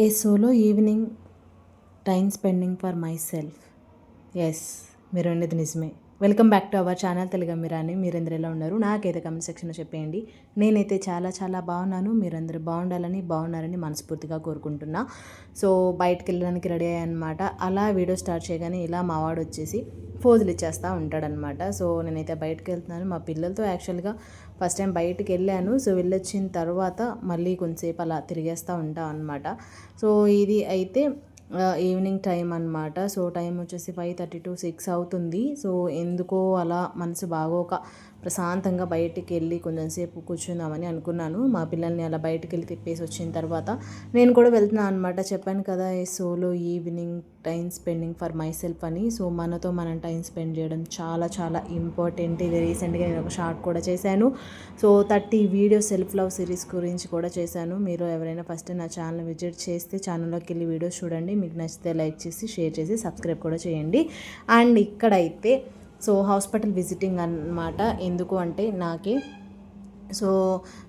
A solo evening time spending for my self. Yes, మీరు అనేది నిజమే. Welcome back to our channel Telugu Ammirani. మీరందరూ ఎలా ఉన్నారు? నాకైతే కమెంట్ సెక్షన్లో చెప్పేయండి. నేనైతే చాలా చాలా బాగున్నాను. మీరందరూ బాగున్నారని మనస్ఫూర్తిగా కోరుకుంటున్నా. సో బయటకు వెళ్ళడానికి రెడీ అయ్యానమాట. అలా వీడియో స్టార్ట్ చేయగానే ఇలా మా వాడు వచ్చేసి ఫోజులు ఇచ్చేస్తూ ఉంటాడనమాట. సో నేనైతే బయటకు వెళ్తున్నాను మా పిల్లలతో. యాక్చువల్గా ఫస్ట్ టైం బయటకు వెళ్ళాను. సో వెళ్ళొచ్చిన తర్వాత మళ్ళీ కొంతసేపు అలా తిరిగేస్తూ ఉంటాం అనమాట. సో ఇది అయితే ఈవినింగ్ టైం అనమాట. సో టైం వచ్చేసి 5:30 to 6 అవుతుంది. సో ఎందుకో అలా మనసు బాగోక ప్రశాంతంగా బయటికి వెళ్ళి కొంచెం సేపు కూర్చుందామని అనుకున్నాను. మా పిల్లల్ని అలా బయటికి వెళ్ళి తిప్పేసి వచ్చిన తర్వాత నేను కూడా వెళ్తున్నాను అనమాట. చెప్పాను కదా, ఈ solo evening time spending for my self అని. సో మనతో మనం టైం స్పెండ్ చేయడం చాలా చాలా ఇంపార్టెంట్. ఇది రీసెంట్గా నేను ఒక షార్ట్ కూడా చేశాను. So 30 video self love series గురించి కూడా చేశాను. మీరు ఎవరైనా ఫస్ట్ నా ఛానల్ విజిట్ చేస్తే ఛానల్లోకి వెళ్ళి వీడియోస్ చూడండి. మీకు నచ్చితే లైక్ చేసి షేర్ చేసి సబ్స్క్రైబ్ కూడా చేయండి. అండ్ ఇక్కడైతే సో హాస్పిటల్ విజిటింగ్ అన్నమాట. ఎందుకు అంటే నాకే సో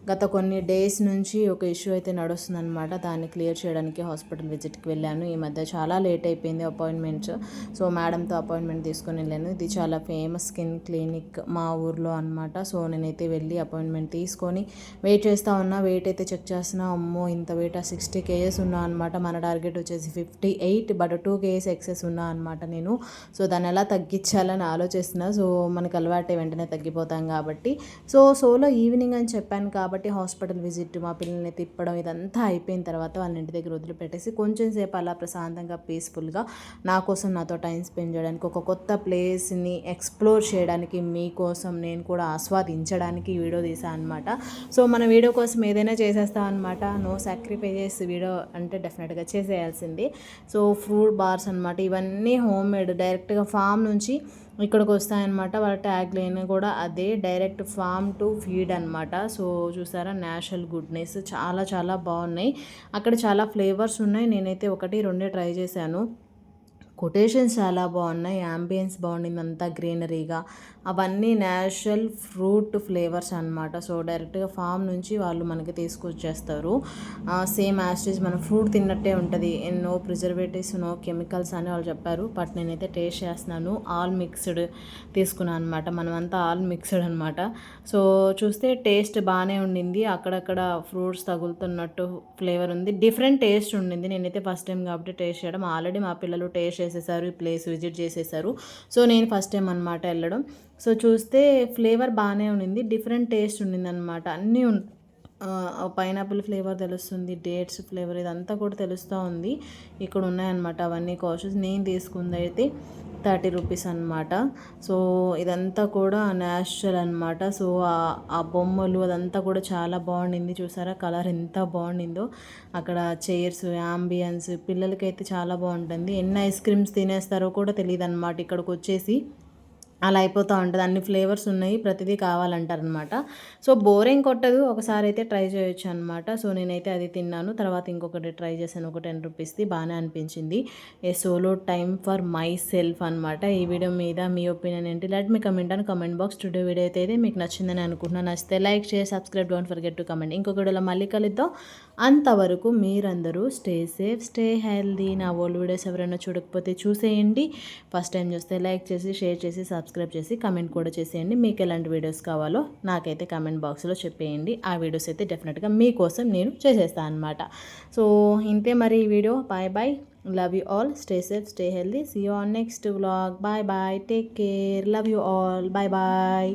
గత కొన్ని డేస్ నుంచి ఒక ఇష్యూ అయితే నడుస్తుందన్నమాట. దాన్ని క్లియర్ చేయడానికి హాస్పిటల్ విజిట్కి వెళ్ళాను. ఈ మధ్య చాలా లేట్ అయిపోయింది అపాయింట్మెంట్స్. సో మేడంతో అపాయింట్మెంట్ తీసుకొని వెళ్ళాను. ఇది చాలా ఫేమస్ స్కిన్ క్లినిక్ మా ఊర్లో అనమాట. సో నేనైతే వెళ్ళి అపాయింట్మెంట్ తీసుకొని వెయిట్ చేస్తూ ఉన్నా. వెయిట్ అయితే చెక్ చేస్తున్నా. అమ్మో ఇంత వెయిట్ 60 kgs ఉన్నా అనమాట. మన టార్గెట్ వచ్చేసి 58, బట్ 2 kgs ఎక్సెస్ ఉన్నా అనమాట నేను. సో దాన్ని ఎలా తగ్గించాలని ఆలోచిస్తున్నా. సో మనకు అలవాటే, వెంటనే తగ్గిపోతాం కాబట్టి. సో సోలో ఈవినింగ్ అని చెప్పాను కాబట్టి హాస్పిటల్ విజిట్, మా పిల్లల్ని తిప్పడం ఇదంతా అయిపోయిన తర్వాత వాళ్ళ ఇంటి దగ్గర వదిలిపెట్టేసి కొంచెం సేపు అలా ప్రశాంతంగా పీస్ఫుల్గా నా కోసం నాతో టైం స్పెండ్ చేయడానికి, ఒక కొత్త ప్లేస్ని ఎక్స్ప్లోర్ చేయడానికి, మీకోసం నేను కూడా ఆస్వాదించడానికి ఈ వీడియో తీసాను అనమాట. సో మన వీడియో కోసం ఏదైనా చేసేస్తాం అనమాట. నో సాక్రిఫైజెస్ వీడియో అంటే డెఫినెట్గా చేసేయాల్సిందే. సో ఫ్రూట్ బార్స్ అనమాట. ఇవన్నీ హోమ్ మేడ్, డైరెక్ట్గా ఫామ్ నుంచి ఇక్కడికి వస్తాయన్నమాట. వాళ్ళ ట్యాగ్ లైన్ కూడా అదే, డైరెక్ట్ ఫామ్ టు ఫీడ్ అనమాట. సో చూసారా, నేచురల్ గుడ్నెస్ చాలా చాలా బాగున్నాయి. అక్కడ చాలా ఫ్లేవర్స్ ఉన్నాయి. నేనైతే 1-2 ట్రై చేశాను. కొటేషన్స్ చాలా బాగున్నాయి. యాంబియన్స్ బాగుండింది, అంతా గ్రీనరీగా. అవన్నీ న్యాచురల్ ఫ్రూట్ ఫ్లేవర్స్ అనమాట. సో డైరెక్ట్గా ఫామ్ నుంచి వాళ్ళు మనకి తీసుకొచ్చేస్తారు. సేమ్ యాస్టేజ్ మనం ఫ్రూట్ తిన్నట్టే ఉంటుంది. నో ప్రిజర్వేటివ్స్, నో కెమికల్స్ అని వాళ్ళు చెప్పారు. బట్ నేనైతే టేస్ట్ చేస్తున్నాను. ఆల్ మిక్స్డ్ తీసుకున్నాను అనమాట. మనమంతా ఆల్ మిక్స్డ్ అనమాట. సో చూస్తే టేస్ట్ బాగానే ఉండింది. అక్కడక్కడ ఫ్రూట్స్ తగులుతున్నట్టు ఫ్లేవర్ ఉంది. డిఫరెంట్ టేస్ట్ ఉండింది. నేనైతే ఫస్ట్ టైం కాబట్టి టేస్ట్ చేయడం. ఆల్రెడీ మా పిల్లలు టేస్ట్ చేసేసారు, ఈ ప్లేస్ విజిట్ చేసేసారు. సో నేను ఫస్ట్ టైం అనమాట వెళ్ళడం. సో చూస్తే ఫ్లేవర్ బాగానే ఉండింది. డిఫరెంట్ టేస్ట్ ఉండింది అనమాట. అన్నీ పైనాపిల్ ఫ్లేవర్ తెలుస్తుంది, డేట్స్ ఫ్లేవర్ ఇదంతా కూడా తెలుస్తూ ఉంది. ఇక్కడ ఉన్నాయన్నమాట అవన్నీ కాస్ట్. నేను తీసుకుంది అయితే 30 రూపీస్ అనమాట. సో ఇదంతా కూడా న్యాచురల్ అనమాట. సో ఆ బొమ్మలు అదంతా కూడా చాలా బాగుండింది. చూసారా కలర్ ఎంత బాగుండిందో. అక్కడ చైర్స్, యాంబియన్స్ పిల్లలకైతే చాలా బాగుంటుంది. ఎన్ని ఐస్ క్రీమ్స్ తినేస్తారో కూడా తెలియదు అనమాట. ఇక్కడికి వచ్చేసి అలా అయిపోతూ ఉంటుంది. అన్ని ఫ్లేవర్స్ ఉన్నాయి, ప్రతిదీ కావాలంటారనమాట. సో బోరింగ్ కొట్టదు, ఒకసారి అయితే ట్రై చేయొచ్చు అనమాట. సో నేనైతే అది తిన్నాను. తర్వాత ఇంకొకటి ట్రై చేశాను, ఒక 10 రూపీస్ది, బాగానే అనిపించింది. A solo time for my self అనమాట. ఈ వీడియో మీద మీ ఒపీనియన్ ఏంటి? లెట్ మీ కమెంట్ అని కమెంట్ బాక్స్. టుడే వీడియో అయితే మీకు నచ్చిందని అనుకుంటున్నాను. నచ్చితే like, share, subscribe, don't forget to comment. ఇంకొక వీడియోలో మళ్ళీ కలుద్దాం. అంతవరకు మీరందరూ స్టే సేఫ్, స్టే హెల్దీ. నా ఓల్డ్ వీడియోస్ ఎవరైనా చూడకపోతే చూసేయండి. ఫస్ట్ టైం చూస్తే లైక్ చేసి, షేర్ చేసి, సబ్స్క్రైబ్ చేసి, కమెంట్ కూడా చేసేయండి. మీకు ఎలాంటి వీడియోస్ కావాలో నాకైతే కమెంట్ బాక్స్లో చెప్పేయండి. ఆ వీడియోస్ అయితే డెఫినెట్గా మీకోసం నేను చేసేస్తాను అనమాట. సో ఇంతే మరి ఈ video. Bye bye. Love you all. Stay safe, stay healthy. See you on next vlog. Bye bye. Take care. Love you all. Bye bye.